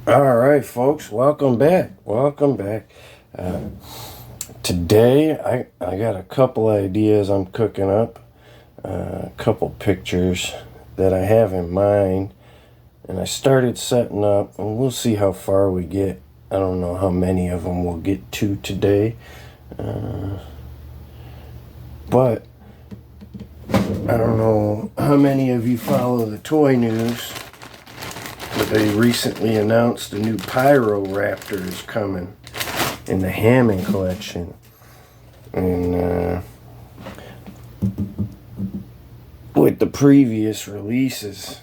All right, folks, welcome back. Welcome back. Today, I got a couple ideas I'm cooking up, a couple pictures that I have in mind, and I started setting up, and we'll see how far we get. I don't know how many of them we'll get to today, but I don't know how many of you follow the toy news. But they recently announced a new Pyro Raptors coming in the Hammond collection. And with the previous releases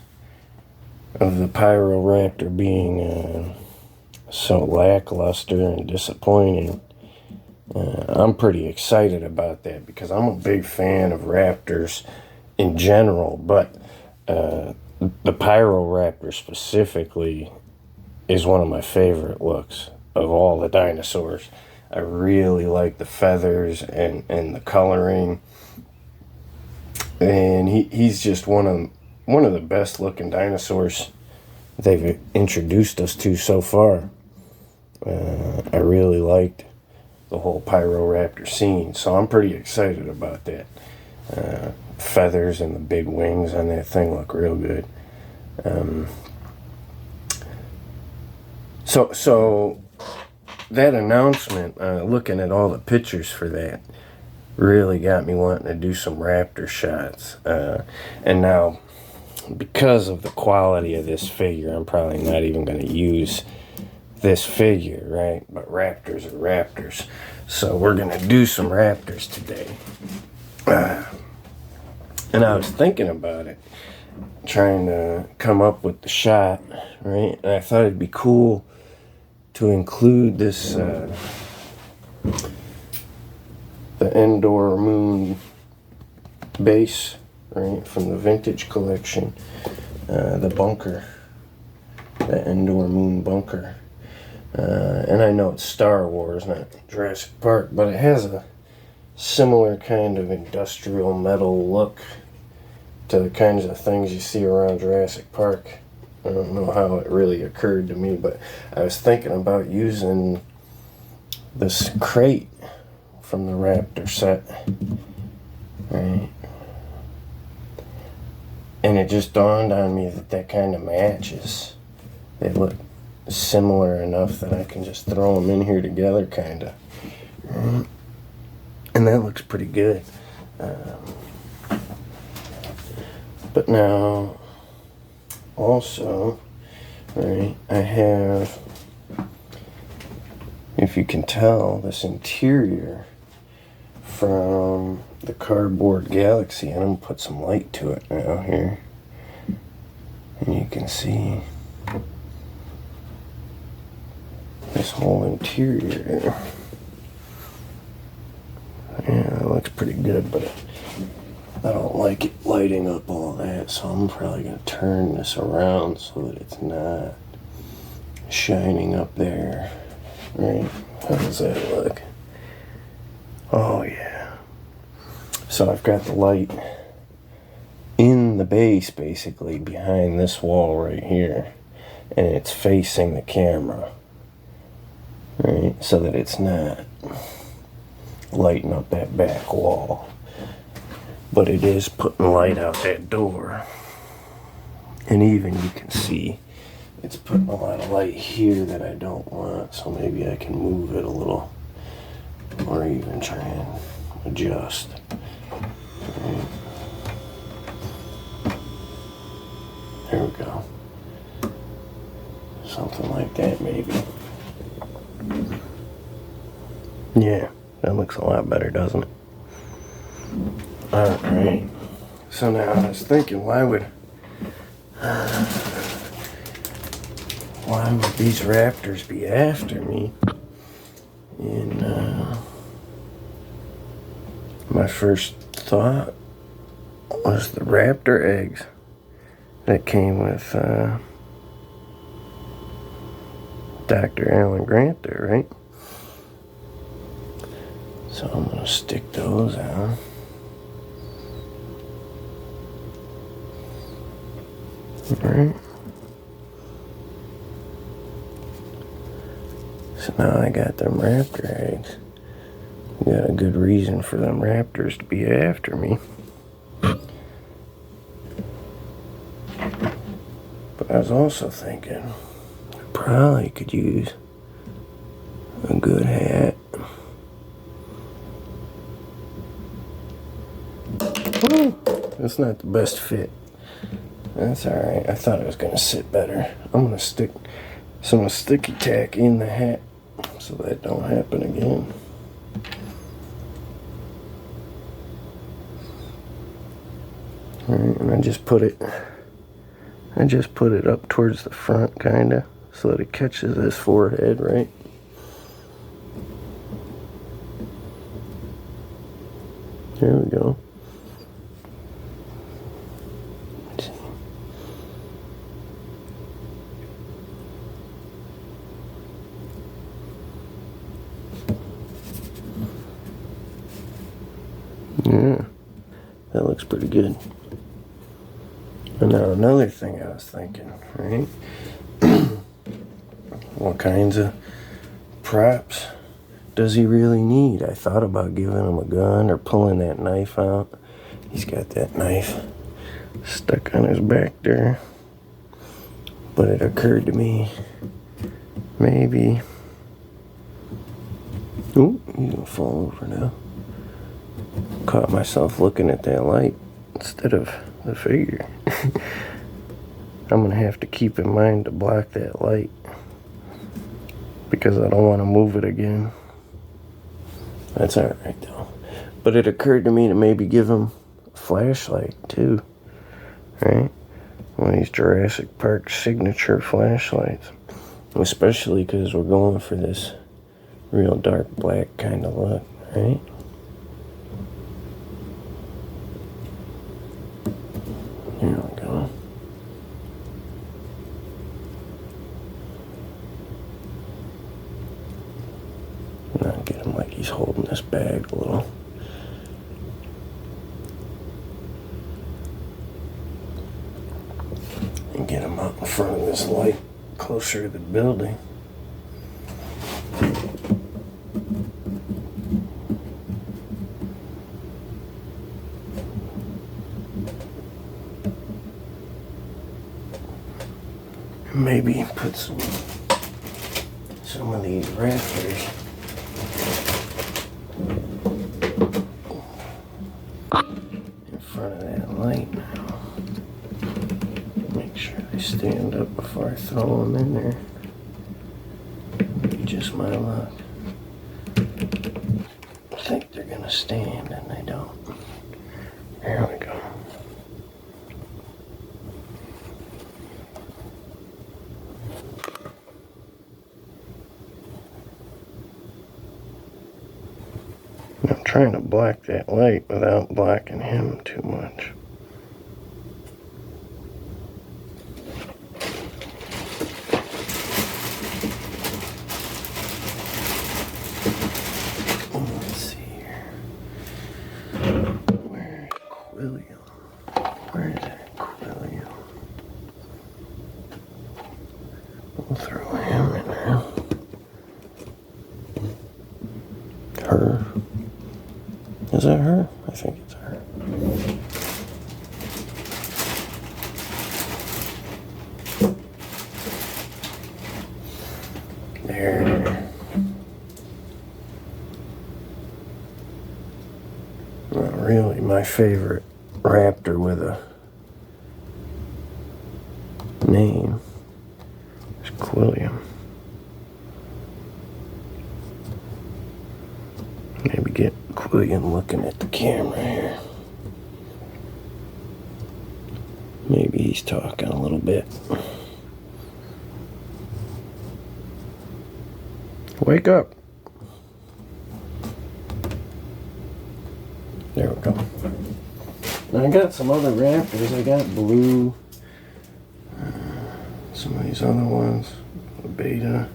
of the Pyro Raptor being so lackluster and disappointing, I'm pretty excited about that because I'm a big fan of Raptors in general, but the Pyro Raptor specifically is one of my favorite looks of all the dinosaurs. I really like the feathers and the coloring, and he's just one of the best looking dinosaurs they've introduced us to so far. I really liked the whole Pyro Raptor scene, so I'm pretty excited about that. Feathers and the big wings on that thing look real good. So that announcement, looking at all the pictures for that, really got me wanting to do some raptor shots. And now, because of the quality of this figure, I'm probably not even going to use this figure, right? But raptors are raptors. So we're going to do some raptors today. And I was thinking about it, trying to come up with the shot, right? And I thought it'd be cool to include this, the Endor Moon base, right, from the vintage collection, the bunker, the Endor Moon bunker. And I know it's Star Wars, not Jurassic Park, but it has a similar kind of industrial metal look to the kinds of things you see around Jurassic Park. I don't know how it really occurred to me, but I was thinking about using this crate from the Raptor set, right? And it just dawned on me that kind of matches. They look similar enough that I can just throw them in here together, kind of. Right? And that looks pretty good. But now, also, right, I have, if you can tell, this interior from the Cardboard Galaxy. And I'm going to put some light to it now here. And you can see this whole interior. Yeah, it looks pretty good, but I don't like it lighting up all that, so I'm probably going to turn this around so that it's not shining up there. Right? How does that look? Oh, yeah. So I've got the light in the base, basically, behind this wall right here, and it's facing the camera, right? So that it's not lighting up that back wall. But it is putting light out that door. And even you can see it's putting a lot of light here that I don't want. So maybe I can move it a little. Or even try and adjust. Right. There we go. Something like that maybe. Yeah, that looks a lot better, doesn't it? Alright, so now I was thinking, why would these raptors be after me? And my first thought was the raptor eggs that came with Dr. Alan Grant there, right? So I'm going to stick those out. Right. So now I got them raptor eggs. Got a good reason for them raptors to be after me. But I was also thinking I probably could use a good hat. Woo! That's not the best fit. That's alright. I thought it was going to sit better. I'm going to stick some sticky tack in the hat so that don't happen again. Alright, and I just put it up towards the front, kinda, so that it catches his forehead, right? There we go. Yeah, that looks pretty good. And now another thing I was thinking, right? What kinds of props does he really need? I thought about giving him a gun or pulling that knife out. He's got that knife stuck on his back there. But it occurred to me, maybe... Ooh, he's gonna fall over now. Caught myself looking at that light instead of the figure. I'm gonna have to keep in mind to block that light because I don't want to move it again. That's alright though. But it occurred to me to maybe give him a flashlight too, right? One of these Jurassic Park signature flashlights. Especially because we're going for this real dark black kind of look, right? There we go. Now get him like he's holding this bag a little. And get him out in front of this light, closer to the building. Maybe put some of these raptors in front of that light now. Make sure they stand up before I throw them in there. Maybe just my luck. I think they're gonna stand and they don't. There we go. I'm trying to block that light without blocking him too much. Let's see here. Where's Quilliam? Where's that Quilliam? We'll throw him in there. Her. Is that her? I think it's her. There. Well, really, my favorite raptor with a name is Quilliam. Maybe get Quilliam looking at the camera here. Maybe he's talking a little bit. Wake up. There we go. Now I got some other raptors. I got blue. Some of these other ones. Beta.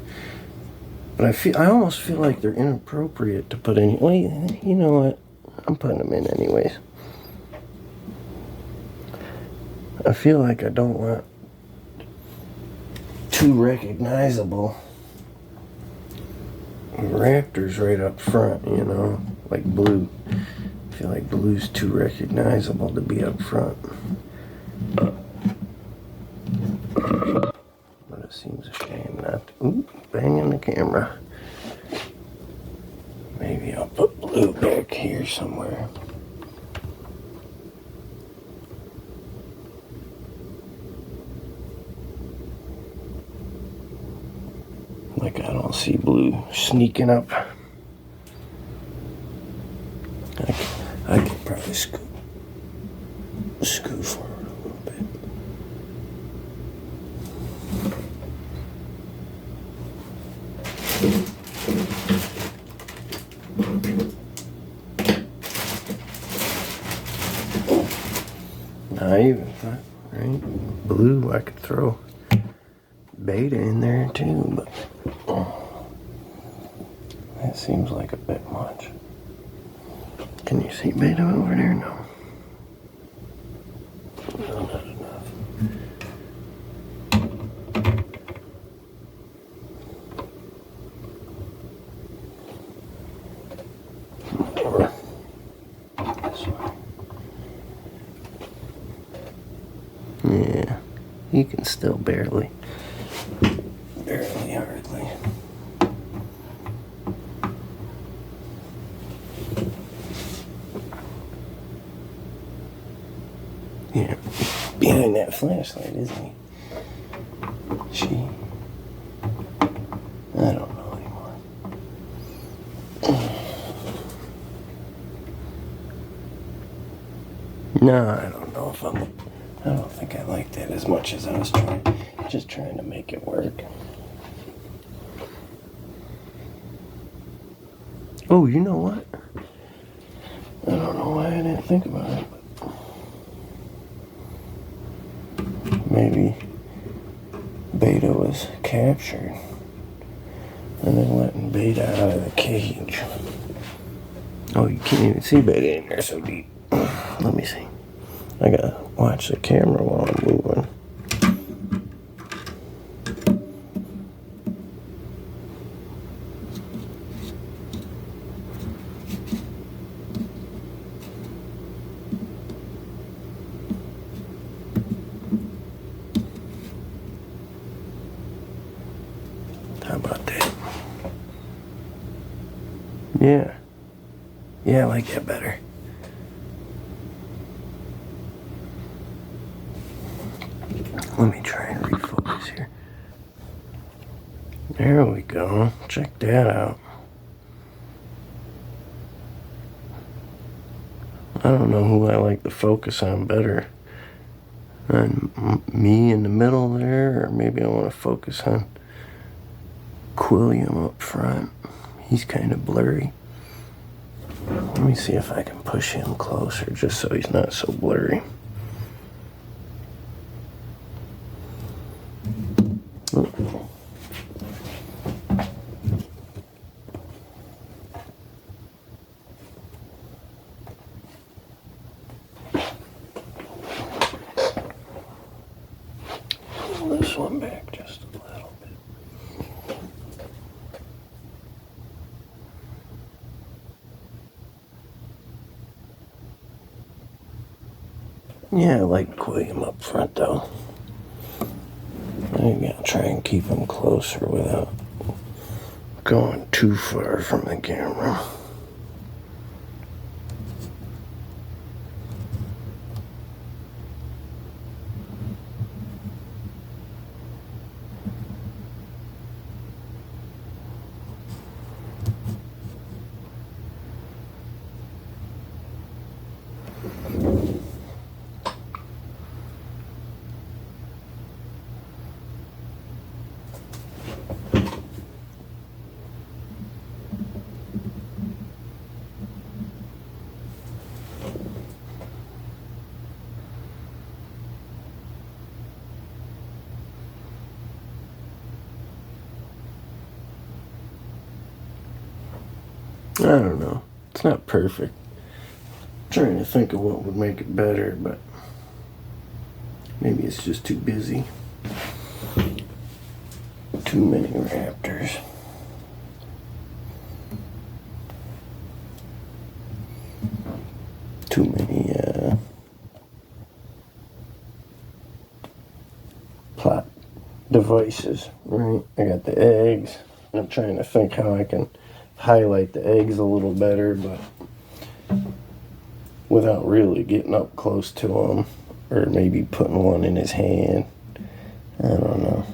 But I almost feel like they're inappropriate to put in. Well, you know what? I'm putting them in anyways. I feel like I don't want too recognizable raptors right up front, you know, like blue. I feel like blue's too recognizable to be up front. But it seems a shame not to. Ooh, banging the camera. Maybe I'll put blue back here somewhere. Like I don't see blue sneaking up. I could probably scoot forward a little bit. Not even, right? Blue, I could throw beta in there too, but that seems like a bit much. Can you see beta over there? No. No, not enough. More. This way. Yeah, you can still barely hardly. Yeah, behind that flashlight, isn't he? She? I don't know anymore. No, I don't know if I don't think I like that as much as I was just trying to make it work. Oh, you know what? I don't know why I didn't think about it. Maybe beta was captured and then letting beta out of the cage. Oh, you can't even see beta in there so deep. Let me see. I gotta watch the camera while I'm moving. How about that? Yeah. Yeah, I like that better. Let me try and refocus here. There we go. Check that out. I don't know who I like to focus on better. On me in the middle there, or maybe I want to focus on Quilliam up front. He's kind of blurry. Let me see if I can push him closer just so he's not so blurry. Pull this one back just a little bit. Yeah, I like Quilliam up front though. I gotta try and keep him closer without going too far from the camera. I don't know. It's not perfect. I'm trying to think of what would make it better, but maybe it's just too busy. Too many raptors. too many plot devices, right? I got the eggs. I'm trying to think how I can highlight the eggs a little better, but without really getting up close to them, or maybe putting one in his hand. I don't know.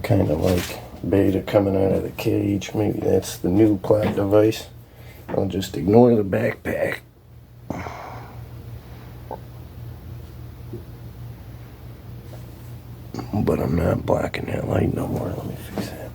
Kind of like Beta coming out of the cage. Maybe that's the new plot device. I'll just ignore the backpack. But I'm not blocking that light no more. Let me fix that.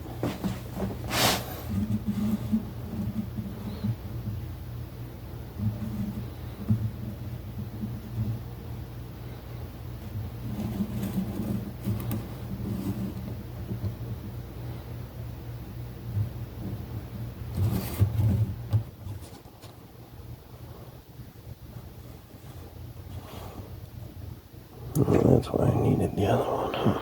Well, that's why I needed the other one, huh?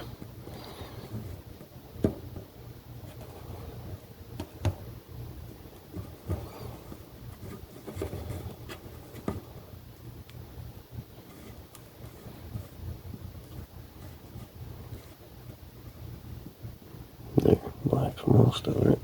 There, black's most of it.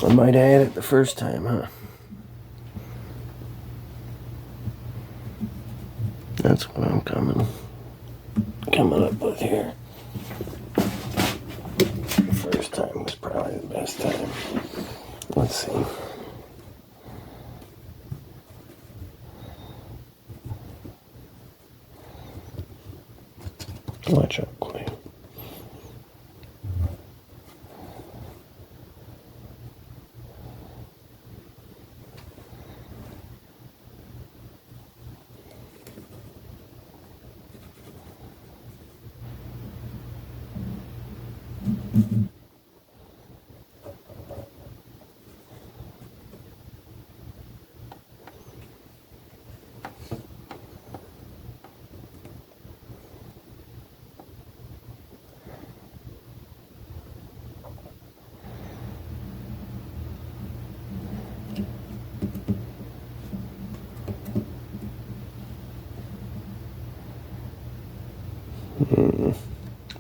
I might have had it the first time, huh? That's what I'm coming up with here. The first time was probably the best time. Let's see. Watch out, Quay.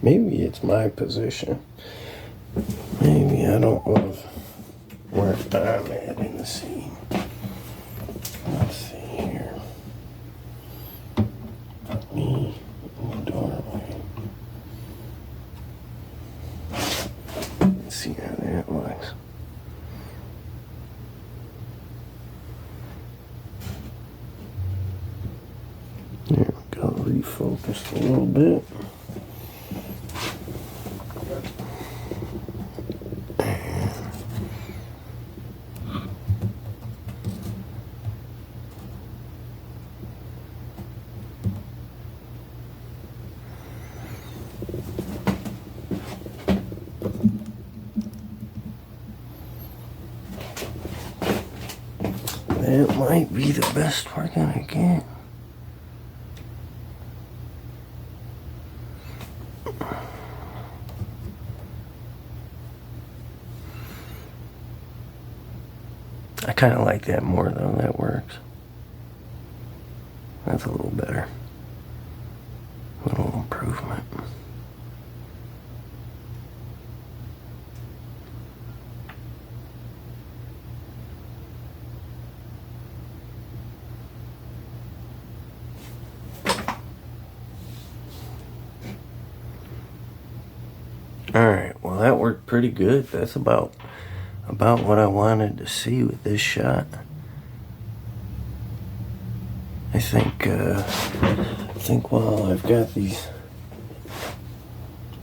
Maybe it's my position. Maybe I don't love where I'm at in the scene. Let's see here. Me in the doorway. Let's see how that looks. There we go. Refocused a little bit. That might be the best we're gonna get. I kind of like that more though. That works. That's a little better. A little improvement. Alright, well that worked pretty good. That's about what I wanted to see with this shot. I think while I've got these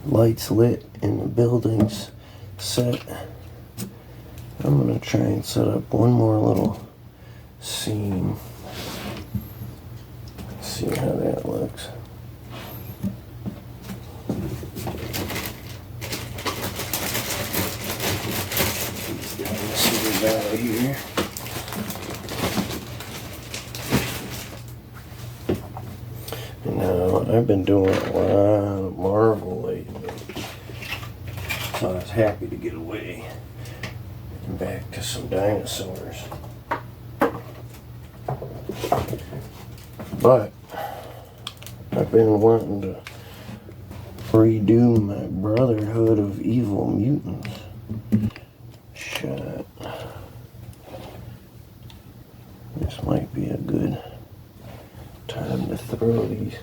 lights lit and the buildings set, I'm gonna try and set up one more little scene. See how that looks. out here. Now, I've been doing a lot of Marvel lately, so I was happy to get away and back to some dinosaurs. But I've been wanting to redo my Brotherhood of Evil Mutants shot. This might be a good time to throw these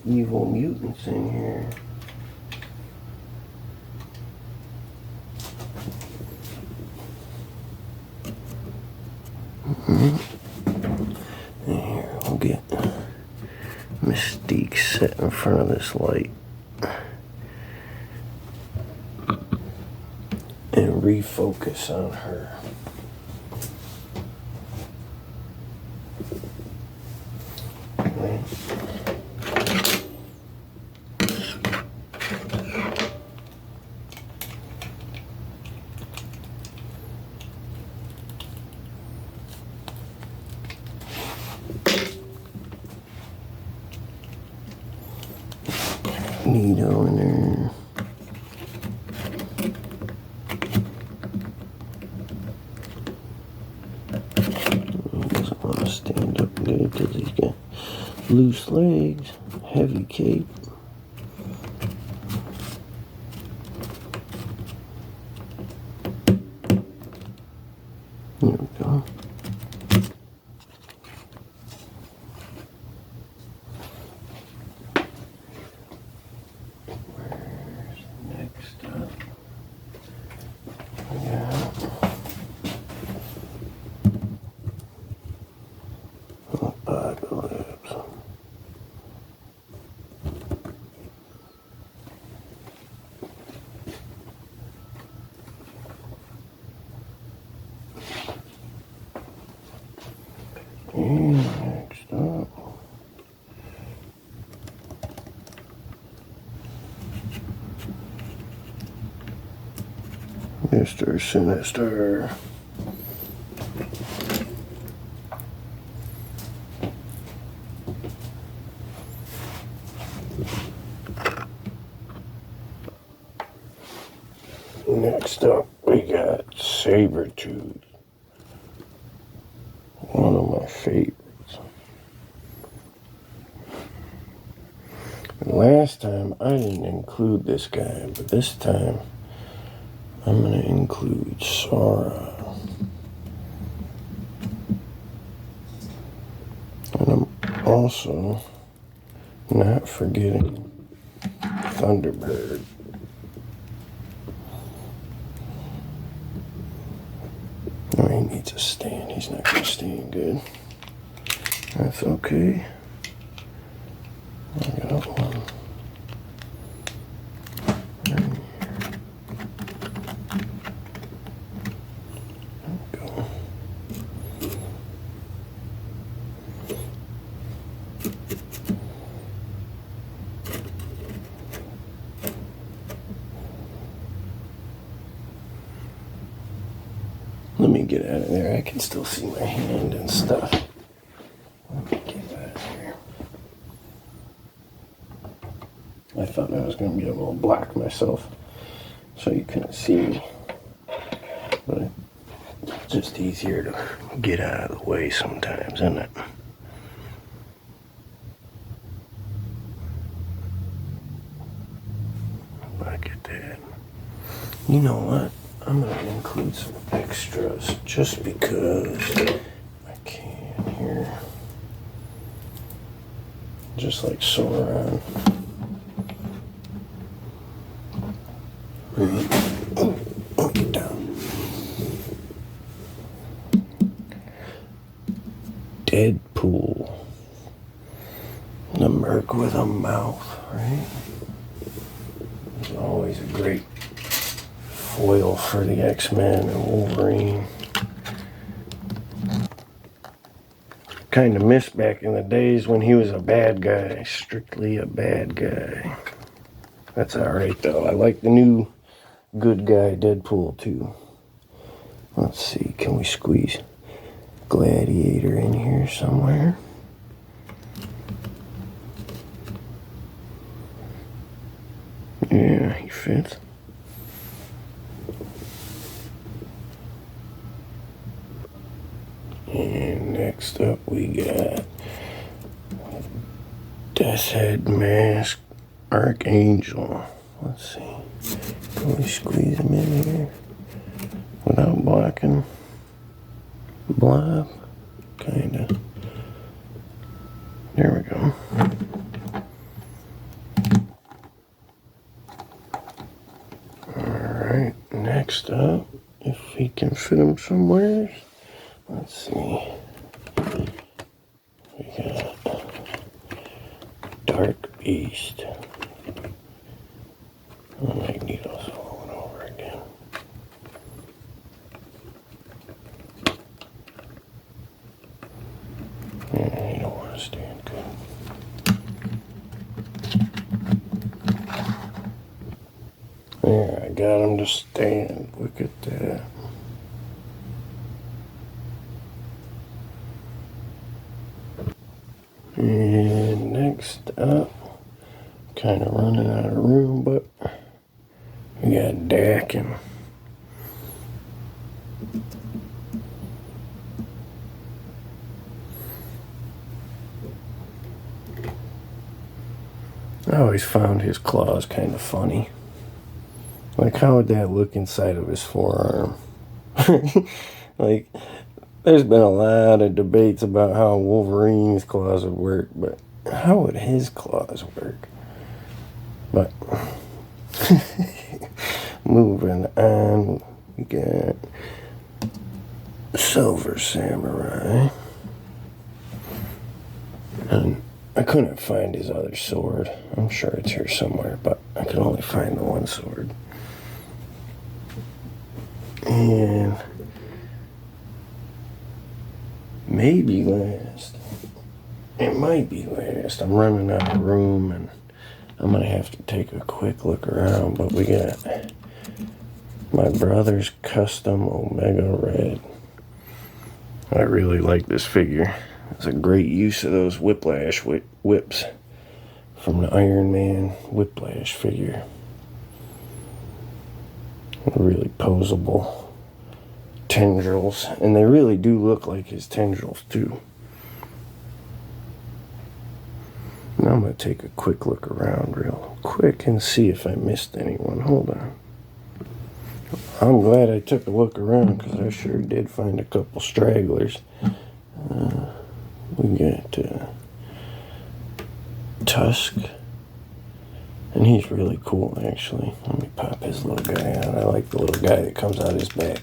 evil mutants in here. And here, we'll get Mystique set in front of this light and refocus on her. Needle in there. He doesn't want to stand up good because he's got loose legs, heavy cape. There we go. And next up, Mr. Sinister. Next up, we got Sabretooth. One of my favorites. Last time I didn't include this guy, but this time I'm going to include Sora. And I'm also not forgetting Thunderbird. No, he needs a stand. He's not going to stand good. That's okay. I got one. There we go. Let me get out of there. I can still see my hand and stuff. Let me get out of here. I thought I was going to be able to block myself so you couldn't see me. But it's just easier to get out of the way sometimes, isn't it? Look at that. You know what? I'm going to include some extras just because I can here. Just like Sauron. Get down. Deadpool. The merc with a mouth, right? It's always a great foil for the X-Men and Wolverine. Kind of missed back in the days when he was a bad guy, strictly a bad guy. That's alright though. I like the new good guy Deadpool too. Let's see, can we squeeze Gladiator in here somewhere? Yeah, he fits. And next up we got Death's Head Mask Archangel. Let's see. Can we squeeze him in here without blocking? Blob? Kinda. There we go. Alright, next up, if we can fit him somewhere, let's see. We got Dark Beast. Oh, Magneto's falling over again. Yeah, you don't want to stand good. There, I got him to stand. Look at that. And next up, kind of running out of room, but we got Dak and I always found his claws kind of funny. Like, how would that look inside of his forearm? Like, there's been a lot of debates about how Wolverine's claws would work, but how would his claws work? But moving on, we got Silver Samurai. And I couldn't find his other sword. I'm sure it's here somewhere, but I could only find the one sword. And maybe last. It might be last. I'm running out of room and I'm going to have to take a quick look around, but we got my brother's custom Omega Red. I really like this figure. It's a great use of those Whiplash whips from the Iron Man Whiplash figure. Really poseable tendrils, and they really do look like his tendrils too. Now I'm going to take a quick look around real quick and see if I missed anyone. Hold on. I'm glad I took a look around because I sure did find a couple stragglers. We got Tusk, and he's really cool actually. Let me pop his little guy out. I like the little guy that comes out his back.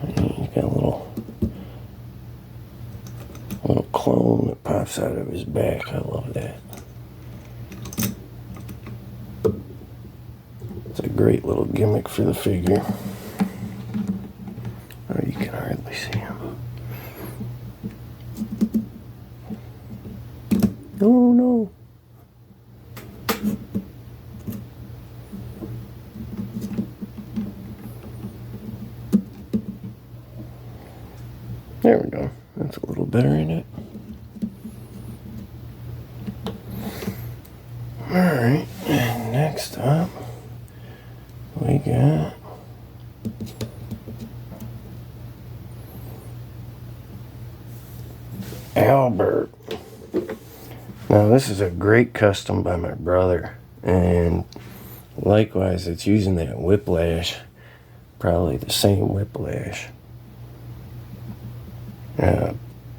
And he's got a little clone that pops out of his back. I love that. It's a great little gimmick for the figure. Oh, you can hardly see him. Oh no. There we go. That's a little better in it. Alright, and next up we got Albert. Now this is a great custom by my brother, and likewise it's using that Whiplash, probably the same Whiplash.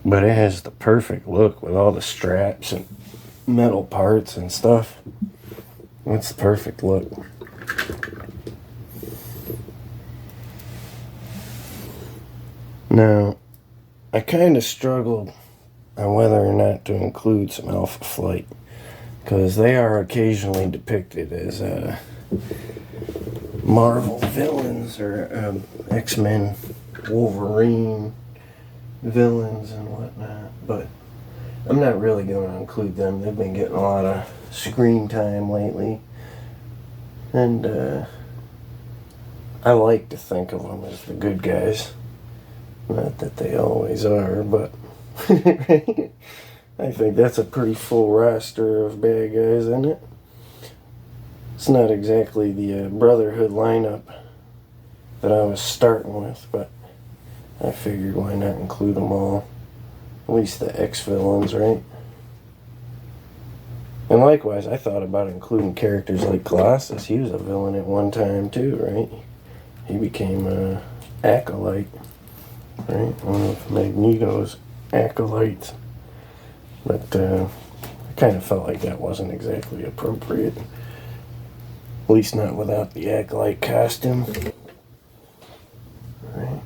But it has the perfect look with all the straps and metal parts and stuff. It's the perfect look. Now, I kind of struggled on whether or not to include some Alpha Flight, because they are occasionally depicted as Marvel villains or X-Men, Wolverine villains and whatnot, but I'm not really going to include them. They've been getting a lot of screen time lately, and I like to think of them as the good guys. Not that they always are, but I think that's a pretty full roster of bad guys, isn't it? It's not exactly the Brotherhood lineup that I was starting with, but I figured why not include them all. At least the ex-villains, right? And likewise, I thought about including characters like Colossus. He was a villain at one time too, right? He became an acolyte, right? One of Magneto's acolytes. But I kind of felt like that wasn't exactly appropriate. At least not without the acolyte costume. Right?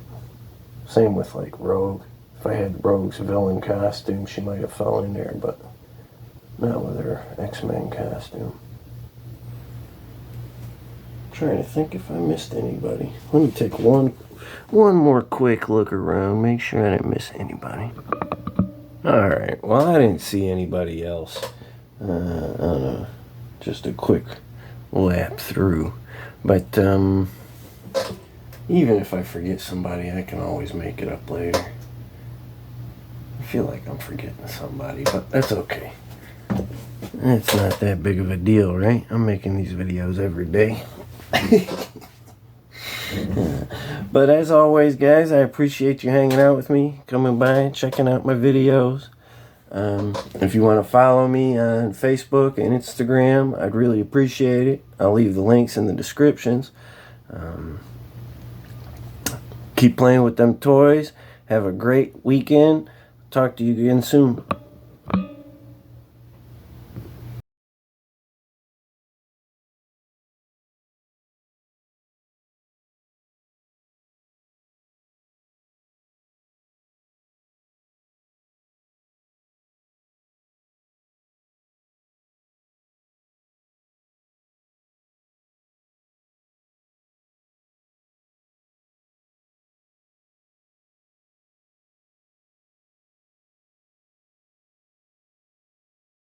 Same with like Rogue. If I had Rogue's villain costume, she might have fell in there, but not with her X-Men costume. I'm trying to think if I missed anybody. Let me take one more quick look around, make sure I didn't miss anybody. Alright, well, I didn't see anybody else. I don't know, just a quick lap through. But even if I forget somebody, I can always make it up later. I feel like I'm forgetting somebody, but that's okay. It's not that big of a deal, right? I'm making these videos every day. But as always, guys, I appreciate you hanging out with me, coming by, checking out my videos. If you want to follow me on Facebook and Instagram, I'd really appreciate it. I'll leave the links in the descriptions. Keep playing with them toys. Have a great weekend. Talk to you again soon.